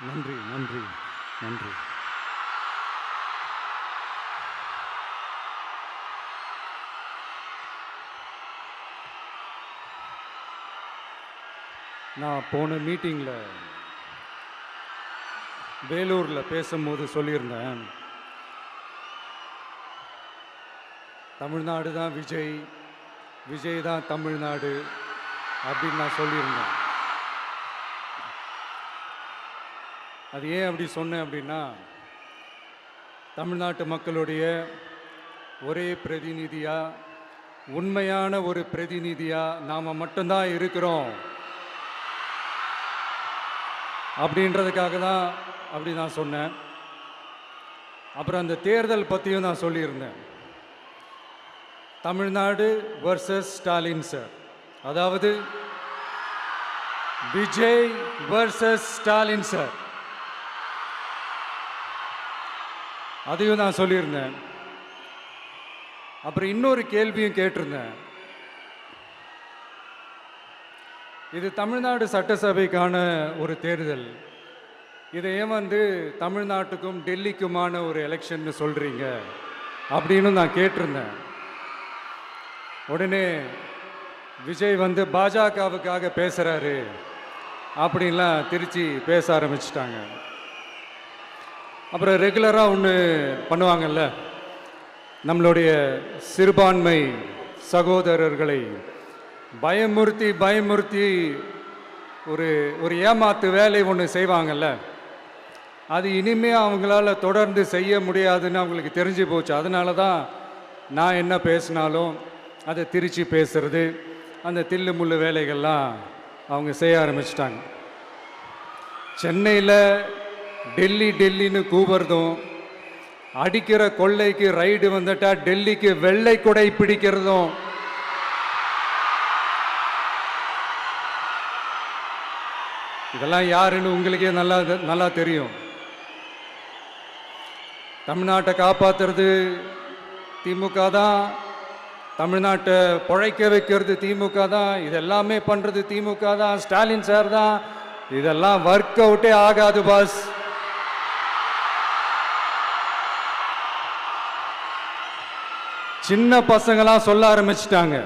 நன்றி நன்றி நன்றி. நான் போன மீட்டிங்கில் வேலூரில் பேசும்போது சொல்லியிருந்தேன், தமிழ்நாடு தான் விஜய், விஜய் தான் தமிழ்நாடு அப்படின்னு நான் சொல்லியிருந்தேன். அது ஏன் அப்படி சொன்னேன் அப்படின்னா, தமிழ்நாட்டு மக்களுடைய ஒரே பிரதிநிதியாக, உண்மையான ஒரு பிரதிநிதியாக நாம் மட்டும்தான் இருக்கிறோம் அப்படின்றதுக்காக தான் அப்படி நான் சொன்னேன். அப்புறம் அந்த தேர்தல் பற்றியும் நான் சொல்லியிருந்தேன். தமிழ்நாடு வர்சஸ் ஸ்டாலின் சார், அதாவது விஜய் வர்சஸ் ஸ்டாலின் சார், அதையும் நான் சொல்லியிருந்தேன். அப்புறம் இன்னொரு கேள்வியும் கேட்டிருந்தேன். இது தமிழ்நாடு சட்டசபைக்கான ஒரு தேர்தல், இதை ஏன் தமிழ்நாட்டுக்கும் டெல்லிக்குமான ஒரு எலெக்ஷன்னு சொல்கிறீங்க அப்படின்னு நான் கேட்டிருந்தேன். உடனே விஜய் பாஜகவுக்காக பேசுகிறாரு அப்படின்லாம் திருச்சி பேச ஆரம்பிச்சிட்டாங்க. அப்புறம் ரெகுலராக ஒன்று பண்ணுவாங்கல்ல, நம்மளுடைய சிறுபான்மை சகோதரர்களை பயமுறுத்தி பயமுறுத்தி ஒரு ஏமாத்து வேலை ஒன்று செய்வாங்கல்ல, அது இனிமேல் அவங்களால தொடர்ந்து செய்ய முடியாதுன்னு அவங்களுக்கு தெரிஞ்சு போச்சு. அதனால தான் நான் என்ன பேசினாலும் அதை திருச்சி பேசுறது, அந்த தில்லு முள்ளு வேலைகள்லாம் அவங்க செய்ய ஆரம்பிச்சிட்டாங்க. சென்னையில் டெல்லி டெல்லின்னு கூவுறதும், அடிக்கிற கொள்ளைக்கு ரைடு வந்துட்டா டெல்லிக்கு வெள்ளை கொடை பிடிக்கிறதும், இதெல்லாம் யாருன்னு உங்களுக்கே நல்லா தெரியும். தமிழ்நாட்டை காப்பாற்றுறது திமுக தான், தமிழ்நாட்டை பிழைக்க வைக்கிறது திமுக தான், இதெல்லாமே பண்ணுறது திமுக தான், ஸ்டாலின் சார் தான். இதெல்லாம் ஒர்க் அவுட்டே ஆகாது பாஸ். சின்ன பசங்களாம் சொல்ல ஆரம்பிச்சிட்டாங்க,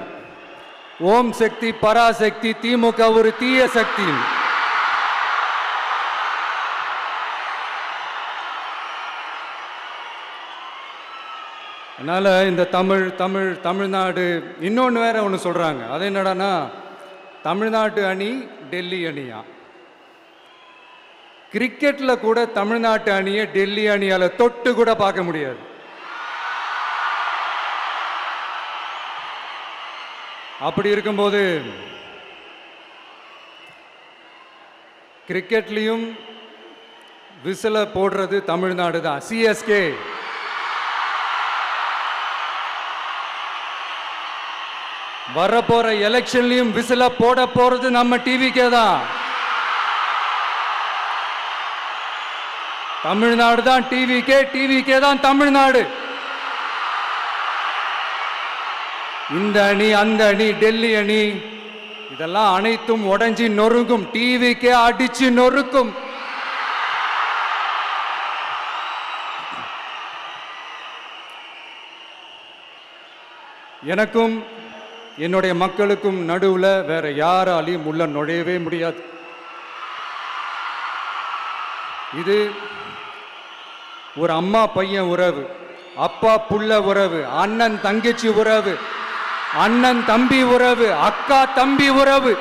ஓம் சக்தி பராசக்தி, திமுக ஒரு தீய சக்தி. அதனால் இந்த தமிழ்நாடு இன்னொன்று வேற ஒன்று சொல்கிறாங்க. அது என்னடான்னா, தமிழ்நாட்டு அணி டெல்லி அணியா. கிரிக்கெட்டில் கூட தமிழ்நாட்டு அணியை டெல்லி அணியால் தொட்டு கூட பார்க்க முடியாது. அப்படி இருக்கும்போது கிரிக்கெட்லேயும் விசில போடுறது தமிழ்நாடு தான், சிஎஸ்கே. வரப்போற எலெக்ஷன்லயும் விசில போட போறது நம்ம டிவிக்கே தான். தமிழ்நாடு தான் டிவிக்கே, டிவிக்கே தான் தமிழ்நாடு. இந்த அணி அந்த அணி டெல்லி அணி இதெல்லாம் அனைத்தும் உடைஞ்சி நொறுங்கும், டிவிக்கே அடிச்சு நொறுக்கும். எனக்கும் என்னுடைய மக்களுக்கும் நடுவில் வேற யாராலையும் உள்ள நுழையவே முடியாது. இது ஒரு அம்மா பையன் உறவு, அப்பா புள்ள உறவு, அண்ணன் தங்கச்சி உறவு, அண்ணன் தம்பி உறவு, அக்கா தம்பி உறவு.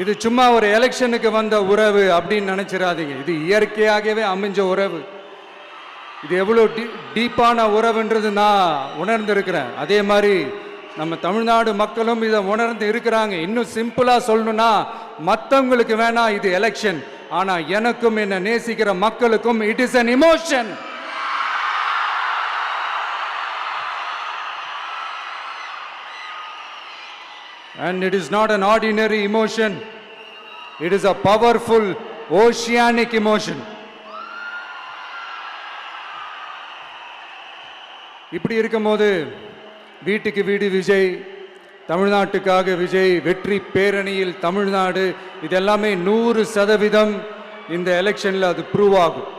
இது சும்மா ஒரு எலெக்ஷனுக்கு வந்த உறவு அப்படின்னு நினைச்சிடாதீங்க. இது இயற்கையாகவே அமைஞ்ச உறவு. இது எவ்வளோ டீப்பான உறவுன்றது நான் உணர்ந்திருக்கிறேன். அதே மாதிரி நம்ம தமிழ்நாடு மக்களும் இதை உணர்ந்து இருக்கிறாங்க. இன்னும் சிம்பிளா சொல்லணும்னா, மற்றவங்களுக்கு வேணா இது எலெக்ஷன், ஆனா எனக்கும் என்ன நேசிக்கிற மக்களுக்கும் it is an emotion. And it is not an ordinary emotion. It is a powerful oceanic emotion. இப்படி இருக்கும்போது வீட்டுக்கு வீடு விஜய், தமிழ்நாட்டுக்காக விஜய், வெற்றி பேரணியில் தமிழ்நாடு, இதெல்லாமே 100% இந்த எலெக்ஷன்ல அது ப்ரூவ் ஆகும்.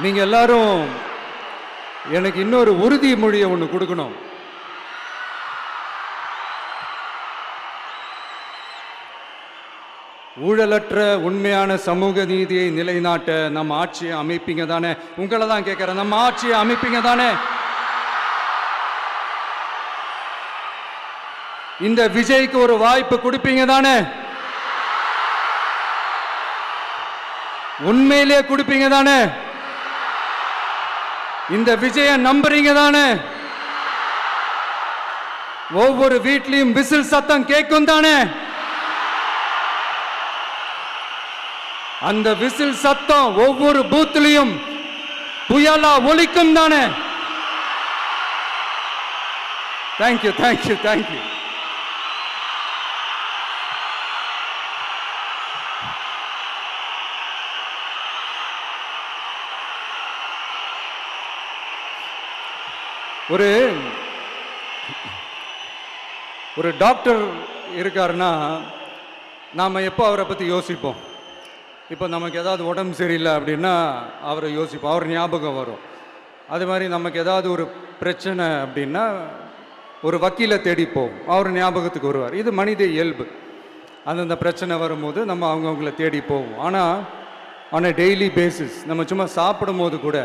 நீங்க எல்லாரும் எனக்கு இன்னொரு உறுதிமொழியை ஒன்று கொடுக்கணும். ஊழலற்ற உண்மையான சமூக நீதியை நிலைநாட்ட நம்ம ஆட்சியை அமைப்பீங்க தானே? உங்களை தான் கேட்கிறேன், நம்ம ஆட்சியை அமைப்பீங்க தானே? இந்த விஜய்க்கு ஒரு வாய்ப்பு கொடுப்பீங்க தானே? உண்மையிலே கொடுப்பீங்க தானே? இந்த விஜய நம்புறீங்க தானே? ஒவ்வொரு வீட்லயும் விசில் சத்தம் கேட்கும் தானே? அந்த விசில் சத்தம் ஒவ்வொரு பூத்திலையும் புயலா ஒலிக்கும் தானே? Thank you, thank you, thank you. ஒரு டாக்டர் இருக்காருன்னா நாம் எப்போ அவரை பற்றி யோசிப்போம்? இப்போ நமக்கு ஏதாவது உடம்பு சரியில்லை அப்படின்னா அவரை யோசிப்போம், அவர் ஞாபகம் வரும். அது மாதிரி நமக்கு ஏதாவது ஒரு பிரச்சனை அப்படின்னா ஒரு வக்கீலை தேடிப்போம், அவர் ஞாபகத்துக்கு வருவார். இது மனித இயல்பு. அந்தந்த பிரச்சனை வரும்போது நம்ம அவங்கவுங்கள தேடி போவோம். ஆனால் ஆன் அ டெய்லி பேசிஸ் நம்ம சும்மா சாப்பிடும் போது கூட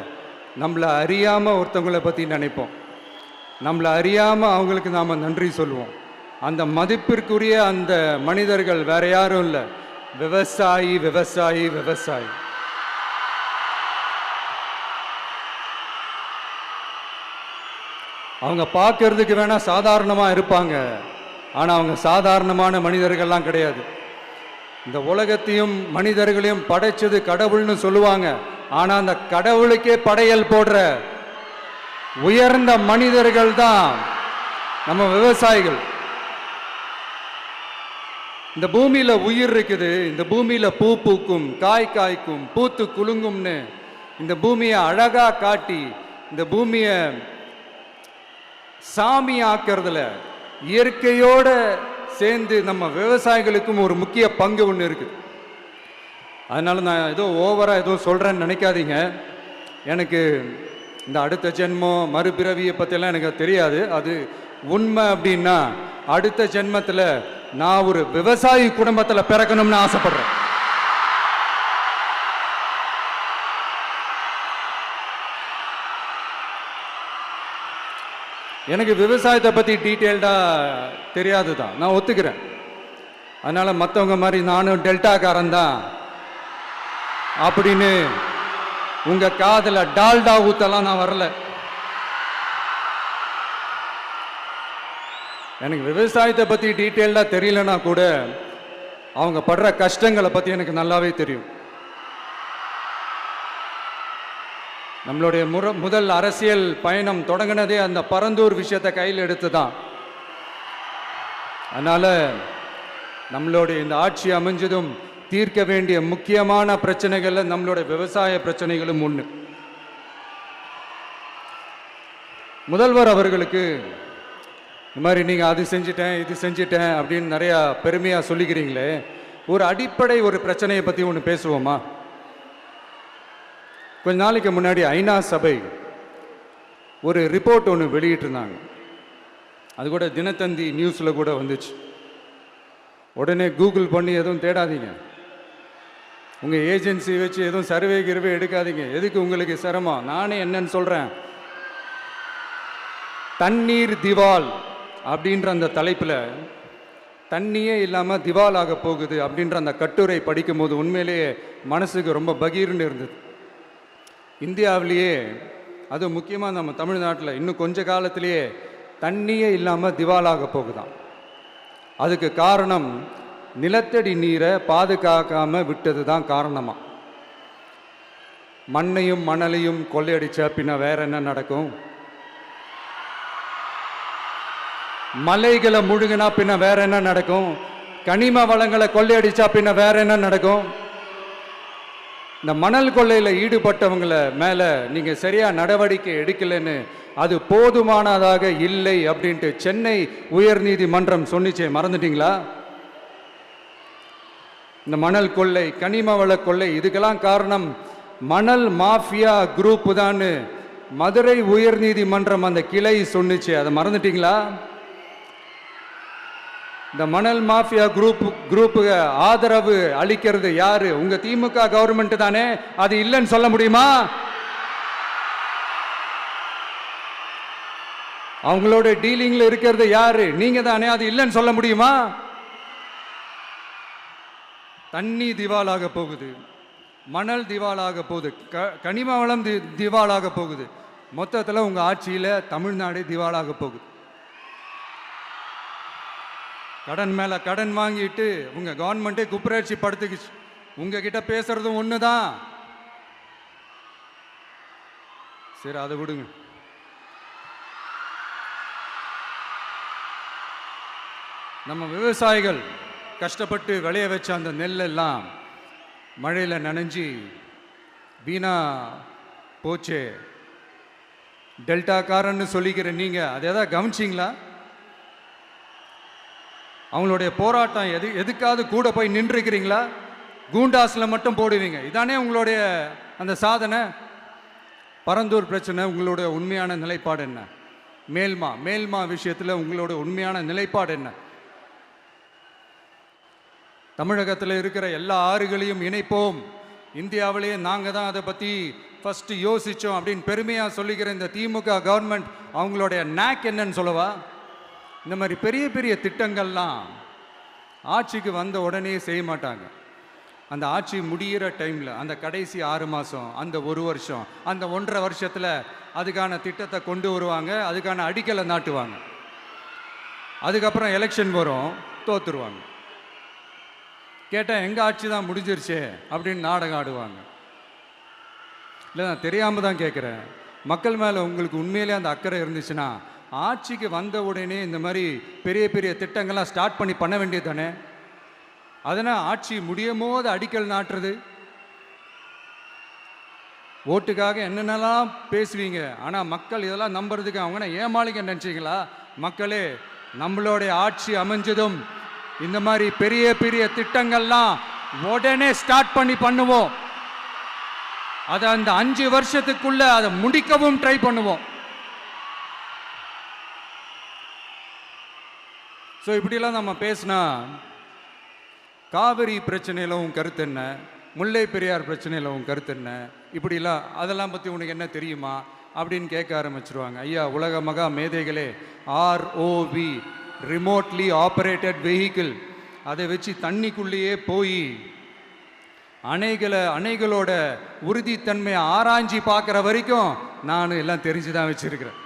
நம்மளை அறியாமல் ஒருத்தவங்களை பற்றி நினைப்போம், நம்மளை அறியாமல் அவங்களுக்கு நாம் நன்றி சொல்லுவோம். அந்த மதிப்பிற்குரிய அந்த மனிதர்கள் வேற யாரும் இல்லை, விவசாயி, விவசாயி, விவசாயி. அவங்க பார்க்கறதுக்கு வேணா சாதாரணமாக இருப்பாங்க, ஆனால் அவங்க சாதாரணமான மனிதர்கள்லாம் கிடையாது. இந்த உலகத்தையும் மனிதர்களையும் படைச்சது கடவுள்னு சொல்லுவாங்க, ஆனால் அந்த கடவுளுக்கே படையல் போடுற உயர்ந்த மனிதர்கள் தான் நம்ம விவசாயிகள். இந்த பூமியில உயிர் இருக்குது, இந்த பூமியில பூ பூக்கும், காய் காய்க்கும், பூத்து குலுங்கும்னு இந்த பூமியை அழகா காட்டி இந்த பூமியை சாமி ஆக்கிறதுல இயற்கையோட சேர்ந்து நம்ம விவசாயிகளுக்கும் ஒரு முக்கிய பங்கு ஒன்று இருக்குது. அதனால நான் ஏதோ ஓவரா ஏதோ சொல்றேன்னு நினைக்காதீங்க. எனக்கு இந்த அடுத்த ஜென்மம் மறுபிறவியை பற்றியெல்லாம் எனக்கு தெரியாது. அது உண்மை அப்படின்னா அடுத்த ஜென்மத்தில் நான் ஒரு விவசாயி குடும்பத்தில் பிறக்கணும்னு ஆசைப்படுறேன். எனக்கு விவசாயத்தை பற்றி டீட்டெயில்டாக தெரியாது தான், நான் ஒத்துக்கிறேன். அதனால் மற்றவங்க மாதிரி நானும் டெல்டாக்காரன் தான் அப்படின்னு உங்கள் காதில் டால்டா ஊத்தலாம் நான் வரல. எனக்கு விவசாயத்தை பற்றி டீட்டெயில்டாக தெரியலனா கூட அவங்க படுற கஷ்டங்களை பற்றி எனக்கு நல்லாவே தெரியும். நம்மளுடைய முதல் அரசியல் பயணம் தொடங்கினதே அந்த பரந்தூர் விஷயத்தை கையில் எடுத்து தான். அதனால் நம்மளுடைய இந்த ஆட்சி அமைஞ்சதும் தீர்க்க வேண்டிய முக்கியமான பிரச்சனைகள்ல நம்மளுடைய விவசாய பிரச்சனைகளும் ஒன்று. முதல்வர் அவர்களுக்கு இந்த மாதிரி நீங்கள் அது செஞ்சிட்டேன் இது செஞ்சிட்டேன் அப்படின்னு நிறையா பெருமையாக சொல்லிக்கிறீங்களே, ஒரு அடிப்படை ஒரு பிரச்சனையை பற்றி ஒன்று பேசுவோமா? கொஞ்ச நாளைக்கு முன்னாடி ஐநா சபை ஒரு ரிப்போர்ட் ஒன்று வெளியிட்டிருந்தாங்க. அது கூட தினத்தந்தி நியூஸில் கூட வந்துச்சு. உடனே கூகுள் பண்ணி எதுவும் தேடாதீங்க, உங்கள் ஏஜென்சி வச்சு எதுவும் சர்வே கிருவே எடுக்காதீங்க. எதுக்கு உங்களுக்கு சிரமம்? நானே என்னன்னு சொல்கிறேன். தண்ணீர் திவால் அப்படின்ற அந்த தலைப்பில் தண்ணியே இல்லாமல் திவால் ஆக போகுது அப்படின்ற அந்த கட்டுரை படிக்கும்போது உண்மையிலேயே மனசுக்கு ரொம்ப பகீர்னு இருந்தது. இந்தியாவிலேயே அது முக்கியமாக நம்ம தமிழ்நாட்டில் இன்னும் கொஞ்ச காலத்திலேயே தண்ணியே இல்லாமல் திவாலாக போகுதான். அதுக்கு காரணம் நிலத்தடி நீரை பாதுகாக்காமல் விட்டது தான் காரணமாக. மண்ணையும் மணலையும் கொள்ளையடிச்சா பின்ன வேற என்ன நடக்கும்? மலைகளை முழுகினா பின்ன வேற என்ன நடக்கும்? கனிம வளங்களை கொள்ளையடிச்சா பின்ன வேற என்ன நடக்கும்? இந்த மணல் கொள்ளையில் ஈடுபட்டவங்கள மேல நீங்க சரியா நடவடிக்கை எடுக்கலன்னு அது போதுமானதாக இல்லை அப்படின்ட்டு சென்னை உயர்நீதிமன்றம் சொன்னிச்சே, மறந்துட்டீங்களா? இந்த மணல் கொள்ளை, கனிம வள கொள்ளை, இதுக்கெல்லாம் காரணம் மணல் மாஃபியா குரூப் தான் மதுரை உயர்நீதிமன்றம் அந்த கிளை சொன்னிச்சு. அதை மறந்துட்டீங்களா? இந்த மணல் மாஃபியா குரூப்புக்கு ஆதரவு அளிக்கிறது யாரு? உங்க திமுக கவர்மெண்ட் தானே. அது இல்லைன்னு சொல்ல முடியுமா? அவங்களோட டீலிங்ல இருக்கிறது யாரு? நீங்க தானே. அது இல்லைன்னு சொல்ல முடியுமா? தண்ணி திவாலாக போகுது, மணல் திவாலாக போகுது, கனிம வளம் திவாலாக போகுது. மொத்தத்தில் உங்க ஆட்சியில தமிழ்நாடு திவாலாக போகுது. கடன் மேல கடன் வாங்கிட்டு உங்க கவர்மெண்ட்டே குப்பராட்சி படுத்துக்குச்சு. உங்ககிட்ட பேசுறதும் ஒண்ணுதான். சரி, அதை விடுங்க. நம்ம விவசாயிகள் கஷ்டப்பட்டு விளைய வச்ச அந்த நெல்லெல்லாம் மழையில் நனைஞ்சி வீணா போச்சே. டெல்டாக்காரன்னு சொல்லிக்கிற நீங்க அதை எதாவது கவனிச்சிங்களா? அவங்களுடைய போராட்டம் எதுக்காவது கூட போய் நின்றுக்கிறீங்களா? கூண்டாஸில் மட்டும் போடுவீங்க. இதானே உங்களுடைய அந்த சாதனை. பரந்தூர் பிரச்சனை, உங்களுடைய உண்மையான நிலைப்பாடு என்ன? மேல்மா விஷயத்தில் உங்களோட உண்மையான நிலைப்பாடு என்ன? தமிழகத்தில் இருக்கிற எல்லா ஆறுகளையும் இணைப்போம், இந்தியாவிலேயே நாங்கள் தான் அதை பற்றி ஃபஸ்ட்டு யோசித்தோம் அப்படின்னு பெருமையாக சொல்லிக்கிற இந்த திமுக கவர்மெண்ட் அவங்களுடைய நாக் என்னன்னு சொல்லவா? இந்த மாதிரி பெரிய பெரிய திட்டங்கள்லாம் ஆட்சிக்கு வந்த உடனே செய்ய மாட்டாங்க. அந்த ஆட்சி முடிகிற டைமில், அந்த கடைசி 6 மாதம், அந்த 1 வருஷம், அந்த 1.5 வருஷத்தில் அதுக்கான திட்டத்தை கொண்டு வருவாங்க, அதுக்கான அடிக்கலை நாட்டுவாங்க. அதுக்கப்புறம் எலெக்ஷன் வரும், தோத்துருவாங்க. கேட்டால் எங்கள் ஆட்சி தான் முடிஞ்சிருச்சே அப்படின்னு நாடகம் ஆடுவாங்க. இல்லை, நான் தெரியாமல் தான் கேட்குறேன். மக்கள் மேலே உங்களுக்கு உண்மையிலே அந்த அக்கறை இருந்துச்சுன்னா ஆட்சிக்கு வந்த உடனே இந்த மாதிரி பெரிய பெரிய திட்டங்கள்லாம் ஸ்டார்ட் பண்ண வேண்டியது தானே. அதனால் ஆட்சி முடியும் போது அடிக்கல் நாட்டுறது. ஓட்டுக்காக என்னென்னலாம் பேசுவீங்க, ஆனால் மக்கள் இதெல்லாம் நம்புறதுக்கு அவங்க ஏமாளிங்க நினச்சிங்களா? மக்களே, நம்மளுடைய ஆட்சி அமைஞ்சதும் இந்த மாதிரி பெரிய பெரிய திட்டங்கள்லாம் உடனே ஸ்டார்ட் பண்ணுவோம். அதை அந்த 5 வருஷத்துக்குள்ள அதை முடிக்கவும் ட்ரை பண்ணுவோம். ஸோ இப்படிலாம் நம்ம பேசினா காவிரி பிரச்சனையில் உன் கருத்து என்ன, முல்லை பெரியார் பிரச்சனையில் உன் கருத்து என்ன, இப்படிலாம் அதெல்லாம் பற்றி உனக்கு என்ன தெரியுமா அப்படின்னு கேட்க ஆரம்பிச்சிருவாங்க. ஐயா, உலக மகா மேதைகளே, ROV, ரிமோட்லி ஆப்ரேட்டட் வெஹிக்கிள், அதை வச்சு தண்ணிக்குள்ளேயே போய் அணைகளோட உறுதித்தன்மையை ஆராய்ச்சி பார்க்குற வரைக்கும் நான் எல்லாம் தெரிஞ்சு தான் வச்சிருக்கிறேன்.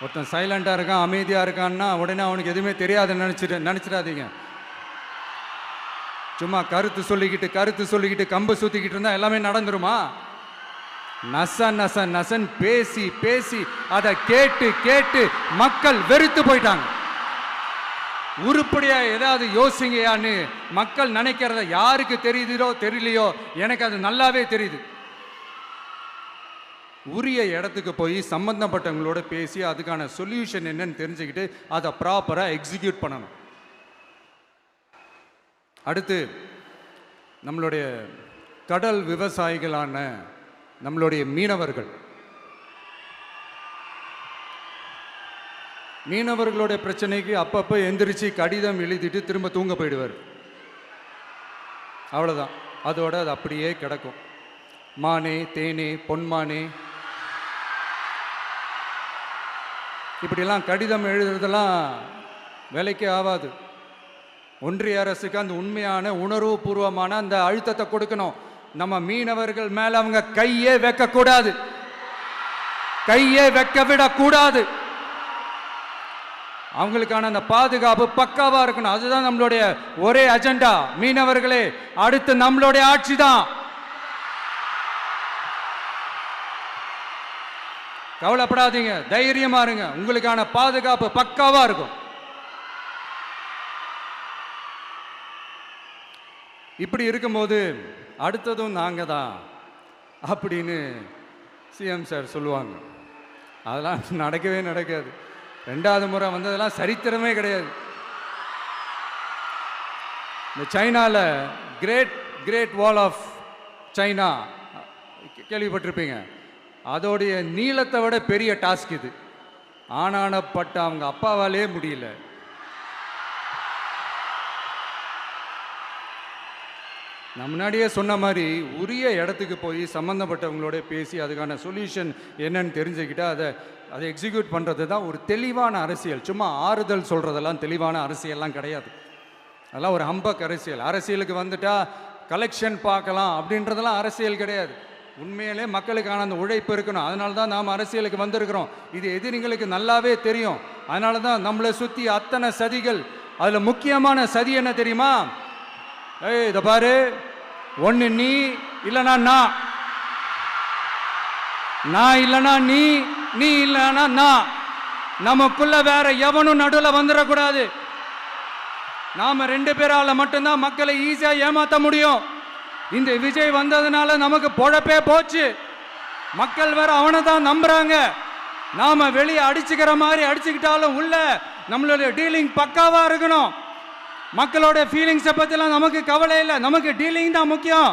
ஒருத்தன் சைலண்டாக இருக்கான், அமைதியாக இருக்கான்னா உடனே அவனுக்கு எதுவுமே தெரியாதுன்னு நினச்சிடாதீங்க. சும்மா கருத்து சொல்லிக்கிட்டு கம்பு சுற்றிக்கிட்டு இருந்தால் எல்லாமே நடந்துருமா? நசன் பேசி அதை கேட்டு மக்கள் வெறுத்து போயிட்டாங்க. உருப்படியா ஏதாவது யோசிங்கயான்னு மக்கள் நினைக்கிறத யாருக்கு தெரியுதோ தெரியலையோ, எனக்கு அது நல்லாவே தெரியுது. உரிய இடத்துக்கு போய் சம்பந்தப்பட்டவங்களோட பேசி அதுக்கான சொல்யூஷன் என்னன்னு தெரிஞ்சுக்கிட்டு அதை ப்ராப்பராக எக்ஸிக்யூட் பண்ணணும். அடுத்து, நம்மளுடைய கடல் விவசாயிகளான நம்மளுடைய மீனவர்களுடைய பிரச்சனைக்கு அப்பப்போ எந்திரிச்சு கடிதம் எழுதிட்டு திரும்ப தூங்க போயிடுவார். அவ்வளோதான், அதோட அது அப்படியே கிடக்கும். மானே, தேனே, பொன்மானே, இப்படிலாம் கடிதம் எழுதுறதெல்லாம் வேலைக்கே ஆகாது. ஒன்றிய அரசுக்கு அந்த உண்மையான உணர்வுபூர்வமான அந்த அழுத்தத்தை கொடுக்கணும். நம்ம மீனவர்கள் மேல அவங்க கையே வைக்கக்கூடாது, கையே வைக்க விடக்கூடாது. அவங்களுக்கான அந்த பாதுகாப்பு பக்காவா இருக்கணும். அதுதான் நம்மளுடைய ஒரே அஜெண்டா. மீனவர்களே, அடுத்து நம்மளுடைய ஆட்சி தான். கவலைப்படாதீங்க, தைரியமா இருங்க. உங்களுக்கான பாதுகாப்பு பக்காவா இருக்கும். இப்படி இருக்கும்போது அடுத்ததும் நாங்க தான் அப்படின்னு சிஎம் சார் சொல்லுவாங்க. அதெல்லாம் நடக்கவே நடக்காது. 2வது முறை வந்ததெல்லாம் சரித்திரமே கிடையாது. இந்த சைனால கிரேட் வால் ஆஃப் சைனா கேள்விப்பட்டிருப்பீங்க. அதோடைய நீளத்தை விட பெரிய டாஸ்க் இது. ஆனானப்பட்ட அவங்க அப்பாவாலே முடியல. நான் முன்னாடியே சொன்ன மாதிரி உரிய இடத்துக்கு போய் சம்மந்தப்பட்டவங்களோட பேசி அதுக்கான சொல்யூஷன் என்னன்னு தெரிஞ்சுக்கிட்டா அதை எக்ஸிக்யூட் பண்ணுறது தான் ஒரு தெளிவான அரசியல். சும்மா ஆறுதல் சொல்கிறதெல்லாம் தெளிவான அரசியல்லாம் கிடையாது. அதெல்லாம் ஒரு ஹம்பக் அரசியல். அரசியலுக்கு வந்துட்டா கலெக்ஷன் பார்க்கலாம் அப்படின்றதெல்லாம் அரசியல் கிடையாது. உண்மையிலே மக்களுக்கான அந்த உழைப்பு இருக்கணும். அதனால தான் நாம் அரசியலுக்கு வந்திருக்கிறோம். இது எதிரிங்களுக்கு நல்லாவே தெரியும். அதனால தான் நம்மளை சுற்றி அத்தனை சதிகள். அதில் முக்கியமான சதி என்ன தெரியுமா? இதை பாரு, ஒன்று நீ இல்லைனா நான் இல்லைனா நீ இல்லைனா நான். நமக்குள்ள வேற எவனும் நடுவில் வந்துடக்கூடாது. நாம 2 பேரால மட்டும்தான் மக்களை ஈஸியா ஏமாற்ற முடியும். இந்த விஜய் வந்ததுனால நமக்கு பொழப்பே போச்சு. மக்கள் வேற அவனை தான் நம்புறாங்க. நாம வெளியே அடிச்சுக்கிற மாதிரி அடிச்சுக்கிட்டாலும் உள்ள நம்மளுடைய டீலிங் பக்காவா இருக்கணும். மக்களோட ஃபீலிங்ஸை பற்றிலாம் நமக்கு கவலை இல்லை. நமக்கு டீலிங் தான் முக்கியம்.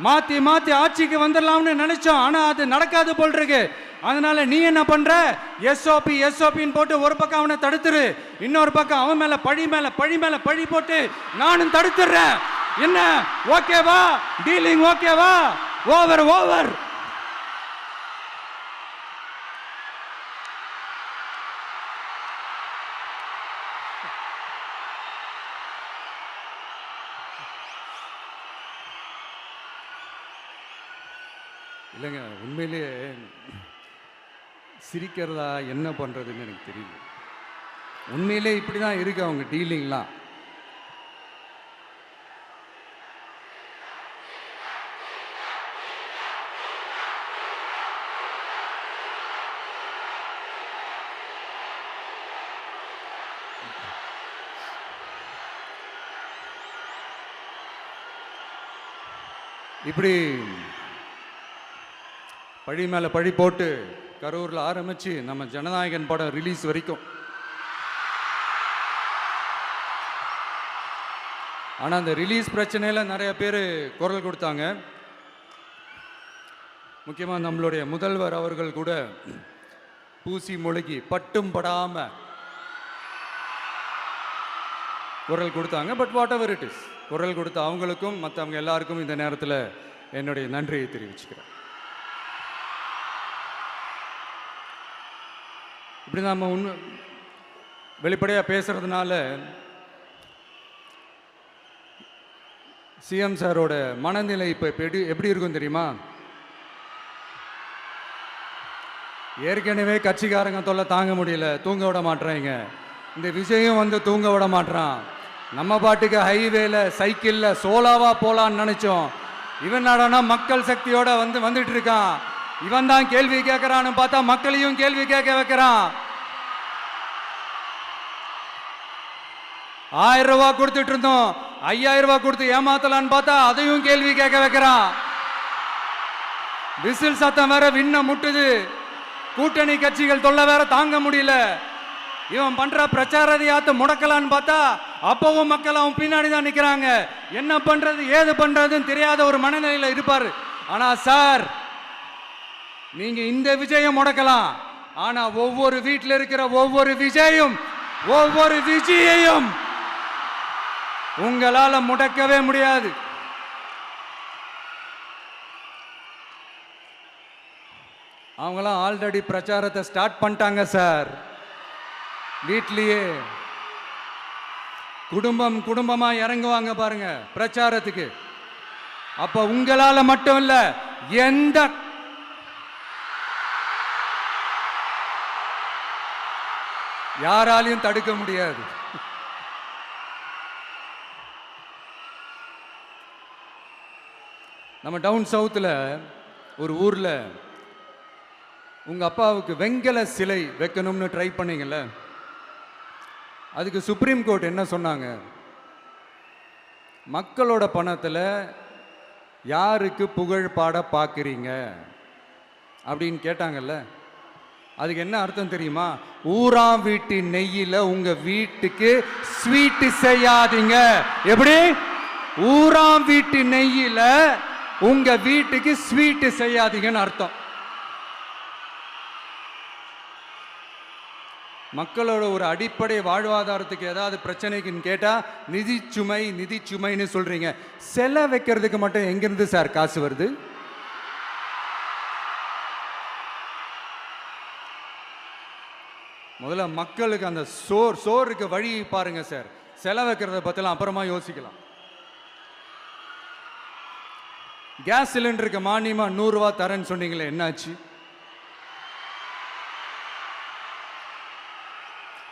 மாற்றி ஆட்சிக்கு வந்துடலாம்னு நினைச்சோம். ஆனால் அது நடக்காது போல் இருக்கு. அதனால நீ என்ன பண்ற? எஸ்ஓபின்னு போட்டு ஒரு பக்கம் அவனை தடுத்துரு, இன்னொரு பக்கம் அவன் மேல பழி போட்டு நானும் தடுத்துடுறேன். என்ன ஓகேவா? டீலிங் ஓகேவா? ஓவர். இல்லைங்க, உண்மையிலேயே சிரிக்கிறதா என்ன பண்ணுறதுன்னு எனக்கு தெரியல. உண்மையிலே இப்படி தான் இருக்கு அவங்க டீலிங்லாம். இப்படி பழி மேலே பழி போட்டு கரூரில் ஆரம்பித்து நம்ம ஜனநாயகன் படம் ரிலீஸ் வரைக்கும். ஆனால் அந்த ரிலீஸ் பிரச்சனையில் நிறைய பேர் குரல் கொடுத்தாங்க. முக்கியமாக நம்மளுடைய முதல்வர் அவர்கள் கூட பூசி மொழிகி பட்டும் படாமல் குரல் கொடுத்தாங்க. But what ever it is, குரல் கொடுத்த அவங்களுக்கும் மற்றவங்க எல்லாருக்கும் இந்த நேரத்தில் என்னுடைய நன்றியை தெரிவிச்சுக்கிறேன். இப்படி நம்ம வெளிப்படையாக பேசுறதுனால சிஎம் சாரோட மனநிலை இப்போ எப்படி இருக்கும் தெரியுமா? ஏற்கனவே கட்சிக்காரங்க தொல்லை தாங்க முடியல, தூங்க விட மாட்டேறாங்க. இந்த விஜயும் வந்து தூங்க விட மாட்டான். நம்ம பாட்டுக்கு ஹைவேல சைக்கிளில் சோலாவா போலான்னு நினைச்சோம். இவன் நாடானா மக்கள் சக்தியோட வந்துட்டு இருக்கான். இவன் தான் கேள்வி கேட்கறான்னு பார்த்தா மக்களையும் கேள்வி கேட்க வைக்கிறான். 1000 ரூபாய் கொடுத்துட்டு இருந்தோம், 5000 ரூபாய் கொடுத்து ஏமாத்தலான்னு பார்த்தா அதையும் கேள்வி கேட்க வைக்கிறான். விசில் சத்தம் வேற விண்ண முட்டுது. கூட்டணி கட்சிகள் தொல்லை வேற தாங்க முடியல. இவன் பண்ற பிரச்சாரத்தையாத்த முடக்கலான்னு பார்த்தா அப்பவும் மக்கள் அவன் பின்னாடி தான் நிக்கிறாங்க. என்ன பண்றது ஏது பண்றதுன்னு தெரியாத ஒரு மனநிலையில இருப்பாரு. ஆனா சார், நீங்க இந்த விஜயம் முடக்கலாம். ஆனா ஒவ்வொரு வீட்டில் இருக்கிற ஒவ்வொரு விஜயையும் உங்களால முடக்கவே முடியாது. அவங்களாம் ஆல்ரெடி பிரச்சாரத்தை ஸ்டார்ட் பண்ணிட்டாங்க சார். வீட்லயே குடும்பமா இறங்குவாங்க பாருங்க பிரச்சாரத்துக்கு. அப்ப உங்களால மட்டும் இல்ல, யாராலையும் தடுக்க முடியாது. நம்ம டவுன் சவுத்தில் ஒரு ஊரில் உங்கள் அப்பாவுக்கு வெங்கல சிலை வைக்கணும்னு ட்ரை பண்ணீங்கல்ல, அதுக்கு சுப்ரீம் கோர்ட் என்ன சொன்னாங்க? மக்களோட பணத்தில் யாருக்கு புகழ் பாட பார்க்குறீங்க அப்படின்னு கேட்டாங்கல்ல. அதுக்கு என்ன அர்த்தம் தெரியுமா? ஊராம் வீட்டு நெய்யில் உங்கள் வீட்டுக்கு ஸ்வீட்டு செய்யாதீங்க. எப்படி? ஊராம் வீட்டு நெய்யில் உங்க வீட்டுக்கு ஸ்வீட்டு செய்யாதீங்கன்னு அர்த்தம். மக்களோட ஒரு அடிப்படை வாழ்வாதாரத்துக்கு ஏதாவது பிரச்சனைக்குன்னு கேட்டா நிதி சுமைன்னு சொல்றீங்க. செலை வைக்கிறதுக்கு மட்டும் எங்கிருந்து சார் காசு வருது? முதல்ல மக்களுக்கு அந்த சோறுக்கு வழி பாருங்க சார். செலை வைக்கிறத பத்திலாம் அப்புறமா யோசிக்கலாம். கேஸ் சிலிண்டருக்கு மானியமா 100 ரூபா தரேன்னு சொன்னீங்களே, என்னாச்சு?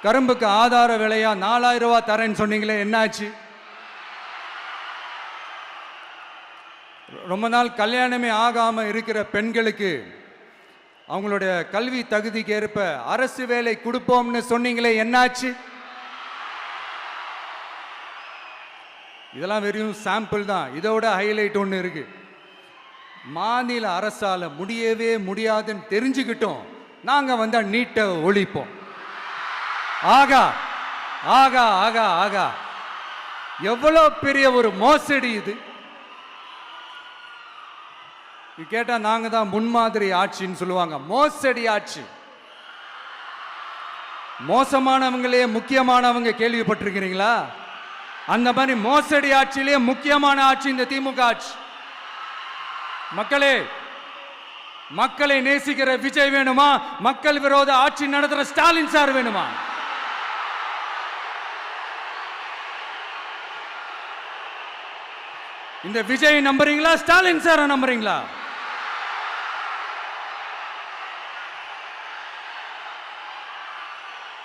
கரும்புக்கு ஆதார விலையா 4000 ரூபாய் தரேன்னு சொன்னீங்களே, என்னாச்சு? ரொம்ப நாள் கல்யாணமே ஆகாம இருக்கிற பெண்களுக்கு அவங்களுடைய கல்வி தகுதிக்கு ஏற்ப அரசு வேலை கொடுப்போம்னு சொன்னீங்களே, என்னாச்சு? இதெல்லாம் வெறும் சாம்பிள் தான். இதோட ஹைலைட் ஒன்று இருக்கு. மாநில அரசால முடியவே முடியாதுன்னு தெரிஞ்சுக்கிட்டோம், நாங்க வந்தா நீட்டை ஒழிப்போம். ஆகா ஆகா ஆகா ஆகா, எவ்வளவு பெரிய ஒரு மோசடி இது! கேட்டா நாங்க தான் முன்மாதிரி ஆட்சின்னு சொல்லுவாங்க. மோசடி ஆட்சி. மோசமானவங்களே முக்கியமானவங்க கேள்விப்பட்டிருக்கிறீங்களா? அந்த மாதிரி மோசடி ஆட்சியிலே முக்கியமான ஆட்சி இந்த திமுக ஆட்சி. மக்களே, மக்களை நேசிக்கிற விஜய் வேணுமா? மக்கள் விரோத ஆட்சி நடத்துற ஸ்டாலின் சார் வேணுமா? இந்த விஜய் நம்புறீங்களா, ஸ்டாலின் சார் நம்புறீங்களா?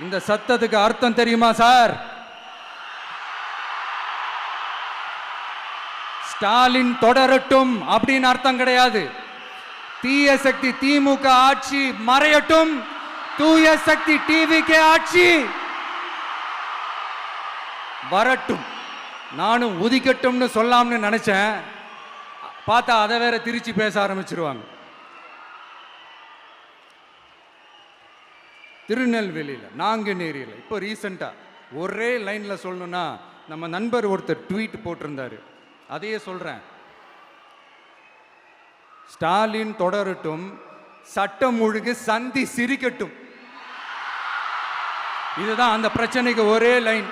இந்த சத்தத்துக்கு அர்த்தம் தெரியுமா சார்? ஸ்டாலின் தொடரட்டும் அப்படின்னு அர்த்தம் கிடையாது. தீய சக்தி திமுக ஆட்சி மறையட்டும், தூய சக்தி டிவிகே ஆட்சி வரட்டும். நானும் உதிக்கட்டும்னு சொல்லாம்னு நினைச்சேன், பார்த்தா அதை வேற திருச்சி பேச ஆரம்பிச்சிருவாங்க. திருநெல்வேலியில், நாங்குநேரியில் இப்போ ரீசெண்டா ஒரே லைன்ல சொல்லணும்னா, நம்ம நண்பர் ஒருத்தர் ட்வீட் போட்டிருந்தாரு, அதையே சொல்றேன். ஸ்டாலின் தொடரட்டும், சட்டம் ஒழுங்கு சந்தி சிரிக்கட்டும். இதுதான் அந்த பிரச்சனைக்கு ஒரே லைன்.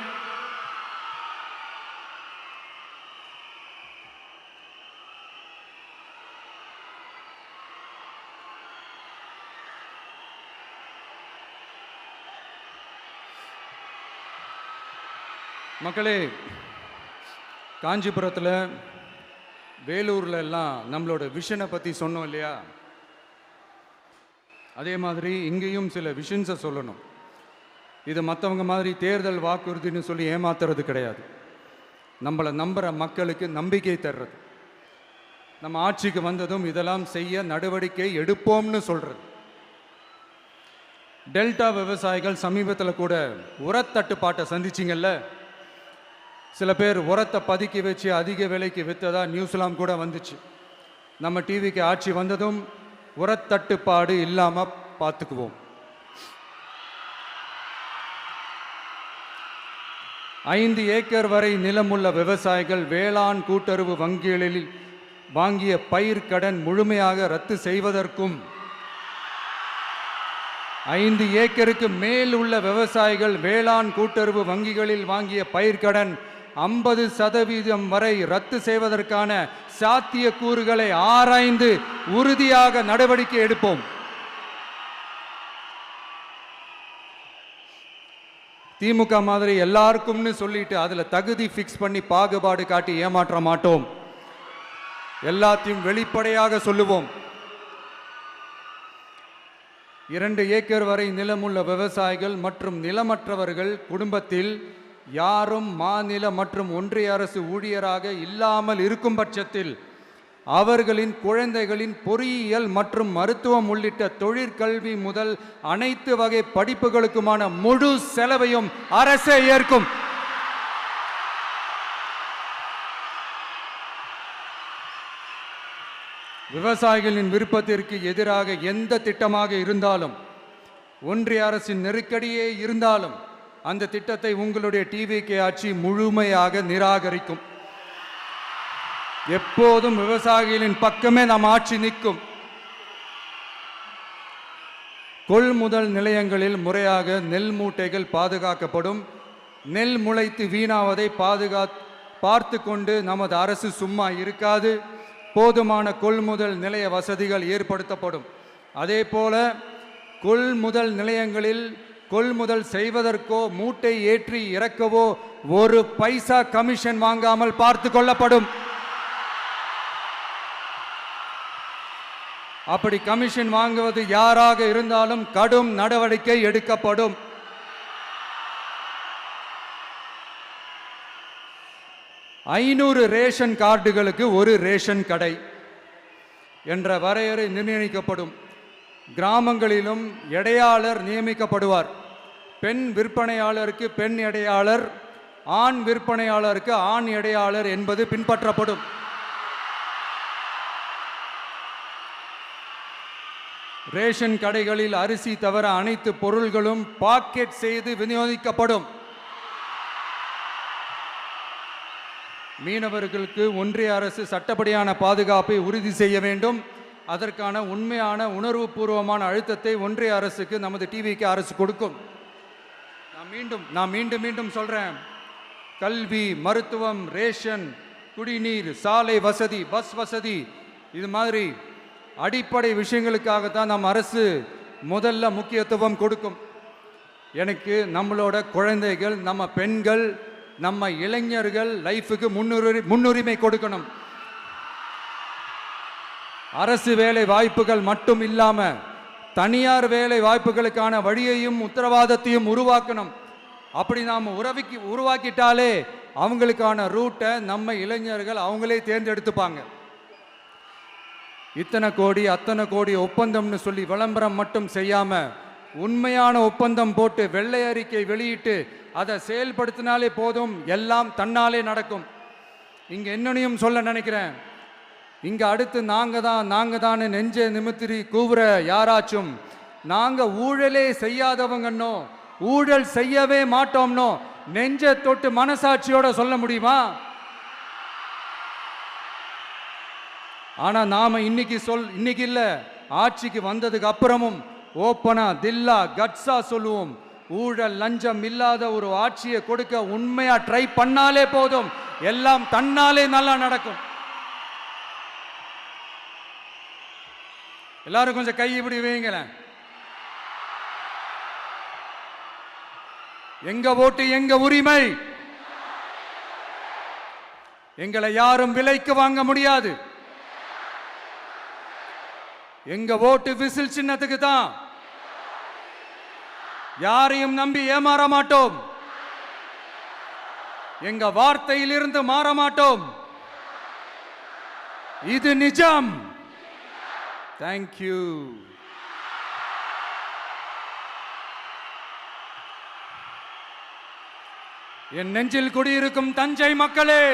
மக்களே, காஞ்சிபுரத்தில், வேலூரில் எல்லாம் நம்மளோட விஷனை பற்றி சொன்னோம் இல்லையா? அதே மாதிரி இங்கேயும் சில விஷன்ஸை சொல்லணும். இது மற்றவங்க மாதிரி தேர்தல் வாக்குறுதின்னு சொல்லி ஏமாத்துறது கிடையாது. நம்மளை நம்புகிற மக்களுக்கு நம்பிக்கை தர்றது. நம்ம ஆட்சிக்கு வந்ததும் இதெல்லாம் செய்ய நடவடிக்கை எடுப்போம்னு சொல்கிறது. டெல்டா விவசாயிகள் சமீபத்தில் கூட உரத்தட்டுப்பாட்டை சந்திச்சிங்கல்ல. சில பேர் உரத்தை பதுக்கி வச்சு அதிக விலைக்கு விற்றதா நியூஸ்லாம் கூட வந்துச்சு. நம்ம டிவிக்கு ஆட்சி வந்ததும் உரத்தட்டுப்பாடு இல்லாமல் பார்த்துக்குவோம். 5 ஏக்கர் வரை நிலமுள்ள விவசாயிகள் வேளாண் கூட்டுறவு வங்கிகளில் வாங்கிய பயிர் கடன் முழுமையாக ரத்து செய்வதற்கும், 5 ஏக்கருக்கு மேல் உள்ள விவசாயிகள் வேளாண் கூட்டுறவு வங்கிகளில் வாங்கிய பயிர்க்கடன் 50% வரை ரத்து செய்வதற்கான சாத்திய கூறுகளை ஆராய்ந்து உறுதியாக நடவடிக்கை எடுப்போம். திமுக மாதிரி எல்லாருக்கும்னு சொல்லிட்டு அதுல தகுதி ஃபிக்ஸ் பண்ணி பாகுபாடு காட்டி ஏமாற்ற மாட்டோம். எல்லாத்தையும் வெளிப்படையாக சொல்லுவோம். 2 ஏக்கர் வரை நிலமுள்ள விவசாயிகள் மற்றும் நிலமற்றவர்கள் குடும்பத்தில் யாரும் மாநில மற்றும் ஒன்றிய அரசு ஊழியராக இல்லாமல் இருக்கும் பட்சத்தில் அவர்களின் குழந்தைகளின் பொறியியல் மற்றும் மருத்துவம் உள்ளிட்ட தொழிற்கல்வி முதல் அனைத்து வகை படிப்புகளுக்குமான முழு செலவையும் அரசே ஏற்கும். விவசாயிகளின் விருப்பத்திற்கு எதிராக எந்த திட்டமாக இருந்தாலும், ஒன்றிய அரசின் நெருக்கடியே இருந்தாலும் அந்த திட்டத்தை உங்களுடைய டிவிகே ஆட்சி முழுமையாக நிராகரிக்கும். எப்போதும் விவசாயிகளின் பக்கமே நம் ஆட்சி நிற்கும். கொள்முதல் நிலையங்களில் முறையாக நெல் மூட்டைகள் பாதுகாக்கப்படும். நெல் முளைத்து வீணாவதை பார்த்து கொண்டு நமது அரசு சும்மா இருக்காது. போதுமான கொள்முதல் நிலைய வசதிகள் ஏற்படுத்தப்படும். அதே போல கொள்முதல் நிலையங்களில் கொள்முதல் செய்வதற்கோ மூட்டை ஏற்றி இறக்கவோ ஒரு பைசா கமிஷன் வாங்காமல் பார்த்து கொள்ளப்படும். அப்படி கமிஷன் வாங்குவது யாராக இருந்தாலும் கடும் நடவடிக்கை எடுக்கப்படும். ஐநூறு ரேஷன் கார்டுகளுக்கு ஒரு ரேஷன் கடை என்ற வரையறை நிர்ணயிக்கப்படும். கிராமங்களிலும் எடையாளர் நியமிக்கப்படுவார். பெண் விற்பனையாளருக்கு பெண் எடையாளர், ஆண் விற்பனையாளருக்கு ஆண் எடையாளர் என்பது பின்பற்றப்படும். ரேஷன் கடைகளில் அரிசி தவிர அனைத்து பொருள்களும் பாக்கெட் செய்து விநியோகிக்கப்படும். மீனவர்களுக்கு ஒன்றிய அரசு சட்டப்படியான பாதுகாப்பை உறுதி செய்ய வேண்டும். அதற்கான உண்மையான உணர்வுபூர்வமான அழுத்தத்தை ஒன்றிய அரசுக்கு நமது டிவிக்கு அரசு கொடுக்கும். நான் மீண்டும் சொல்றேன், கல்வி, மருத்துவம், ரேஷன், குடிநீர், சாலை வசதி, பஸ் வசதி, இது மாதிரி அடிப்படை விஷயங்களுக்காகத்தான் நம் அரசு முதல்ல முக்கியத்துவம் கொடுக்கும். எனக்கு நம்மளோட குழந்தைகள், நம்ம பெண்கள், நம்ம இளைஞர்கள் லைஃபுக்கு முன்னுரிமை கொடுக்கணும். அரசு வேலை வாய்ப்புகள் மட்டும் இல்லாம தனியார் வேலை வாய்ப்புகளுக்கான வழியையும் உத்தரவாதத்தையும் உருவாக்கணும். அப்படி நாம் உருவாக்கிட்டாலே அவங்களுக்கான ரூட்டை நம்ம இளைஞர்கள் அவங்களே தேர்ந்தெடுத்துப்பாங்க. இத்தனை கோடி அத்தனை கோடி ஒப்பந்தம்னு சொல்லி விளம்பரம் மட்டும் செய்யாம உண்மையான ஒப்பந்தம் போட்டு வெள்ளை அறிக்கை வெளியிட்டு அதை செயல்படுத்தினாலே போதும், எல்லாம் தன்னாலே நடக்கும். இங்க என்னனையும் சொல்ல நினைக்கிறேன், இங்க அடுத்து நாங்க தான் நெஞ்சை நிமித்திரி கூவுற யாராச்சும் நாங்க ஊழலே செய்யாதவங்கன்னோ ஊழல் செய்யவே மாட்டோம்னோ நெஞ்சை தொட்டு மனசாட்சியோட சொல்ல முடியுமா? ஆனா நாம இன்னைக்கு இல்ல, ஆட்சிக்கு வந்ததுக்கு அப்புறமும் ஓப்பனா தில்லா கட்ஸா சொல்லுவோம், ஊழல் லஞ்சம் இல்லாத ஒரு ஆட்சியை கொடுக்க உண்மையா ட்ரை பண்ணாலே போதும், எல்லாம் தன்னாலே நல்லா நடக்கும். எல்லாரும் கொஞ்சம் கை இப்படி வைங்களேன். எங்க ஓட்டு எங்க உரிமை, எங்களை யாரும் விலைக்கு வாங்க முடியாது. எங்க ஓட்டு விசில் சின்னத்துக்கு தான். யாரையும் நம்பி ஏமாற மாட்டோம். எங்க வார்த்தையிலிருந்து மாற மாட்டோம். இது நிஜம். தேங்க்யூ. என் நெஞ்சில் குடியிருக்கும் தஞ்சை மக்களே,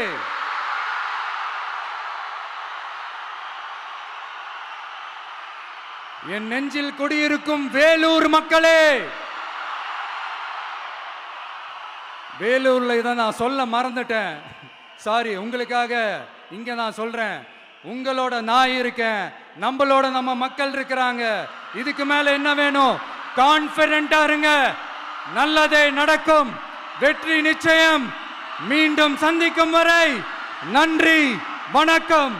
என் நெஞ்சில் குடியிருக்கும் வேலூர் மக்களே, வேலூர்ல இதை நான் சொல்ல மறந்துட்டேன், சாரி. உங்களுக்காக இங்க நான் சொல்றேன், உங்களோட நான் இருக்கேன், நம்மளோட நம்ம மக்கள் இருக்கிறாங்க. இதுக்கு மேல என்ன வேணும்? கான்பிடென்ட்டா இருங்க, நல்லதே நடக்கும், வெற்றி நிச்சயம். மீண்டும் சந்திக்கும் வரை நன்றி, வணக்கம்.